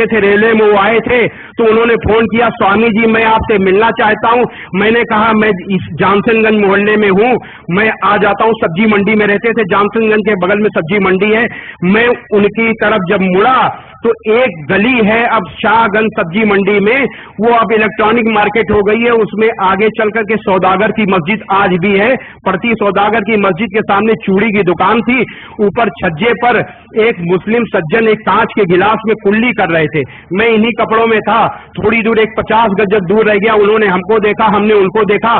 تھے ریلوے میں, وہ آئے تھے تو انہوں نے فون کیا, سوامی جی میں آپ سے ملنا چاہتا ہوں. میں نے کہا میں اس جانسن گنج محلے میں ہوں, میں آ جاتا ہوں. سبزی منڈی میں رہتے تھے, جانسن گنج کے بغل میں سبزی منڈی ہے. میں ان کی طرف جب مڑا تو ایک گلی ہے اب شاہ گنج سبزی منڈی میں, وہ اب الیکٹرانک مارکیٹ ہو گئی ہے, اس میں آگے چل کر کے سوداگر کی مسجد آج بھی ہے پڑتی. سوداگر کی مسجد کے سامنے چوڑی کی دکان تھی, اوپر چھجے پر ایک مسلم سجن ایک کانچ کے گلاس میں کلی کر رہے تھے. میں انہی کپڑوں میں تھا. تھوڑی دور ایک 50 گز دور رہ گیا, انہوں نے ہم کو دیکھا, ہم نے ان کو دیکھا,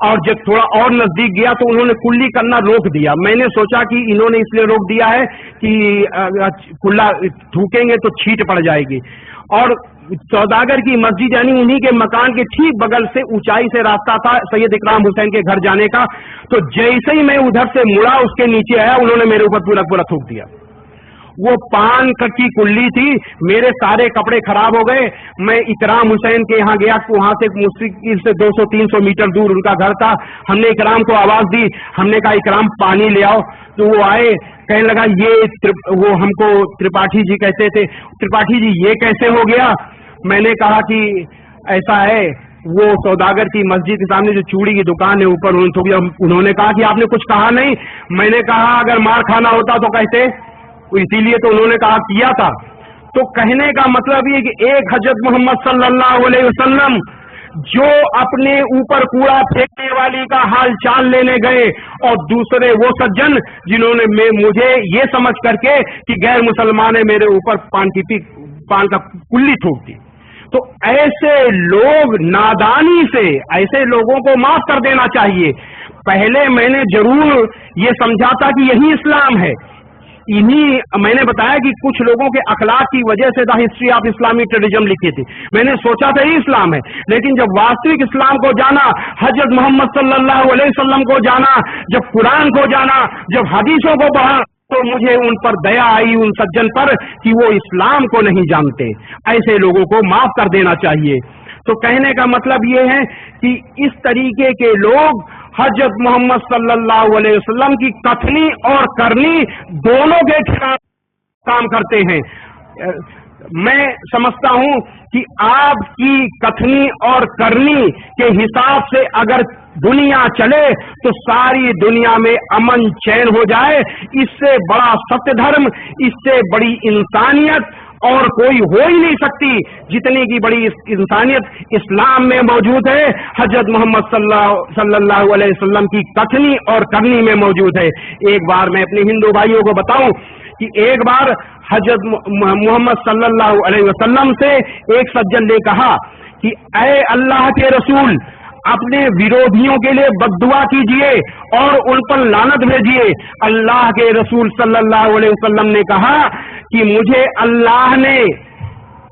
اور جب تھوڑا اور نزدیک گیا تو انہوں نے کلی کرنا روک دیا. میں نے سوچا کہ انہوں نے اس لیے روک دیا ہے کہ کلا تھوکیں گے تو چھیٹ پڑ جائے گی. اور سوداگر کی مسجد یعنی انہی کے مکان کے ٹھیک بغل سے اونچائی سے راستہ تھا سید اکرام حسین کے گھر جانے کا. تو جیسے ہی میں ادھر سے مڑا اس کے نیچے آیا, انہوں نے میرے اوپر پورا پورا تھوک دیا. وہ پان کی کلی تھی, میرے سارے کپڑے خراب ہو گئے. میں اکرام حسین کے یہاں گیا, وہاں سے مستقل سے 200-300 میٹر دور ان کا گھر تھا. ہم نے اکرام کو آواز دی, ہم نے کہا اکرام پانی لے آؤ. تو وہ آئے, کہنے لگا یہ وہ ہم کو ترپاٹھی جی کہتے تھے, ترپاٹھی جی یہ کیسے ہو گیا. میں نے کہا کہ ایسا ہے, وہ سوداگر کی مسجد کے سامنے جو چوڑی کی دکان ہے اوپر انہوں نے کہا کہ آپ نے کچھ کہا نہیں. میں نے کہا اگر مار کھانا ہوتا تو کہتے, اسی لیے تو انہوں نے کہا کیا تھا. تو کہنے کا مطلب یہ کہ ایک حضرت محمد صلی اللہ علیہ وسلم جو اپنے اوپر کوڑا پھینکنے والی کا حال چال لینے گئے, اور دوسرے وہ سجن جنہوں نے مجھے یہ سمجھ کر کے کہ غیر مسلمان ہے میرے اوپر پان کا کلی تھوک دی. تو ایسے لوگ نادانی سے ایسے لوگوں کو معاف کر دینا چاہیے. پہلے میں نے ضرور یہ سمجھا تھا کہ یہی اسلام ہے. میں نے بتایا کہ کچھ لوگوں کے اخلاق کی وجہ سے دا ہسٹری آف اسلامی ٹریڈیزم لکھی تھی. میں نے سوچا تھا یہ اسلام ہے, لیکن جب واستوک اسلام کو جانا, حضرت محمد صلی اللہ علیہ وسلم کو جانا, جب قرآن کو جانا, جب حدیثوں کو پڑھا, تو مجھے ان پر دیا آئی, ان سجن پر, کہ وہ اسلام کو نہیں جانتے. ایسے لوگوں کو معاف کر دینا چاہیے. تو کہنے کا مطلب یہ ہے کہ اس طریقے کے لوگ حضرت محمد صلی اللہ علیہ وسلم کی کتھنی اور کرنی دونوں کے خلاف کام کرتے ہیں. میں سمجھتا ہوں کہ آپ کی کتھنی اور کرنی کے حساب سے اگر دنیا چلے تو ساری دنیا میں امن چین ہو جائے. اس سے بڑا ستیہ دھرم, اس سے بڑی انسانیت اور کوئی ہو ہی نہیں سکتی. جتنی کی بڑی انسانیت اسلام میں موجود ہے, حضرت محمد صلی اللہ علیہ وسلم کی کتھنی اور کرنی میں موجود ہے. ایک بار میں اپنے ہندو بھائیوں کو بتاؤں کہ ایک بار حضرت محمد صلی اللہ علیہ وسلم سے ایک سجن نے کہا کہ اے اللہ کے رسول, اپنے ویرودھیوں کے لیے بد دعا کیجئے اور ان پر لعنت بھیجیے. اللہ کے رسول صلی اللہ علیہ وسلم نے کہا کہ مجھے اللہ نے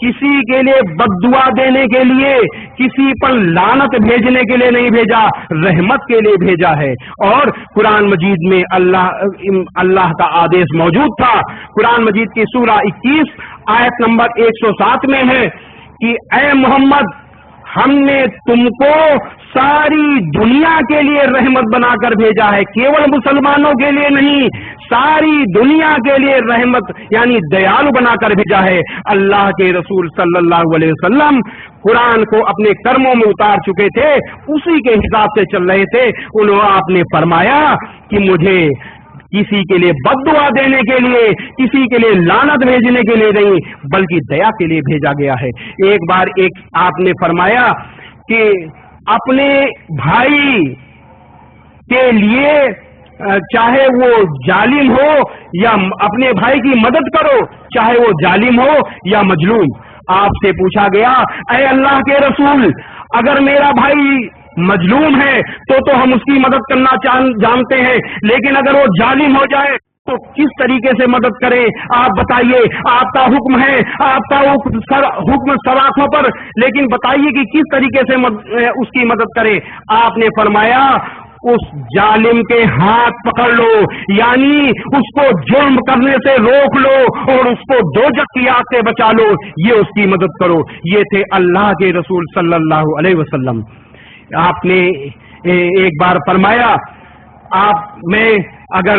کسی کے لیے بد دعا دینے کے لیے, کسی پر لعنت بھیجنے کے لیے نہیں بھیجا, رحمت کے لیے بھیجا ہے. اور قرآن مجید میں اللہ کا آدیش موجود تھا. قرآن مجید کی سورہ 21 آیت نمبر 107 میں ہے کہ اے محمد, ہم نے تم کو ساری دنیا کے لیے رحمت بنا کر بھیجا ہے, کیول مسلمانوں کے لیے نہیں, ساری دنیا کے لیے رحمت یعنی دیالو بنا کر بھیجا ہے. اللہ کے رسول صلی اللہ علیہ وسلم قرآن کو اپنے کرموں میں اتار چکے تھے, اسی کے حساب سے چل رہے تھے. آپ نے فرمایا کہ مجھے کسی کے لیے بد دعا دینے کے لیے, کسی کے لیے لعنت بھیجنے کے لیے نہیں, بلکہ دیا کے لیے بھیجا گیا ہے. ایک بار آپ نے فرمایا کہ اپنے بھائی کے لیے چاہے وہ ظالم ہو یا اپنے بھائی کی مدد کرو, چاہے وہ ظالم ہو یا مظلوم. آپ سے پوچھا گیا اے اللہ کے رسول, اگر میرا بھائی مظلوم ہے تو ہم اس کی مدد کرنا جانتے ہیں, لیکن اگر وہ ظالم ہو جائے تو کس طریقے سے مدد کریں؟ آپ بتائیے. آپ کا حکم ہے, آپ کا حکم سراخوں پر, لیکن بتائیے کہ کس طریقے سے اس کی مدد کریں. آپ نے فرمایا اس ظالم کے ہاتھ پکڑ لو, یعنی اس کو جرم کرنے سے روک لو اور اس کو دوزخ کی آگ سے بچا لو, یہ اس کی مدد کرو. یہ تھے اللہ کے رسول صلی اللہ علیہ وسلم. آپ نے ایک بار فرمایا, میں اگر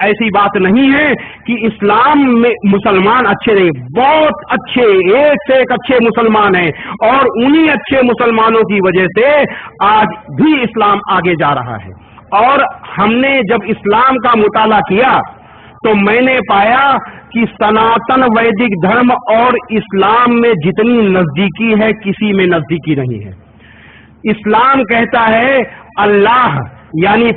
ایسی بات نہیں ہے کہ اسلام میں مسلمان اچھے نہیں، بہت اچھے، ایک سے ایک اچھے مسلمان ہیں، اور انہی اچھے مسلمانوں کی وجہ سے آج بھی اسلام آگے جا رہا ہے۔ اور ہم نے جب اسلام کا مطالعہ کیا تو میں نے پایا کہ سناتن ویدک دھرم اور اسلام میں جتنی نزدیکی ہے کسی میں نزدیکی نہیں ہے۔ اسلام کہتا ہے اللہ یعنی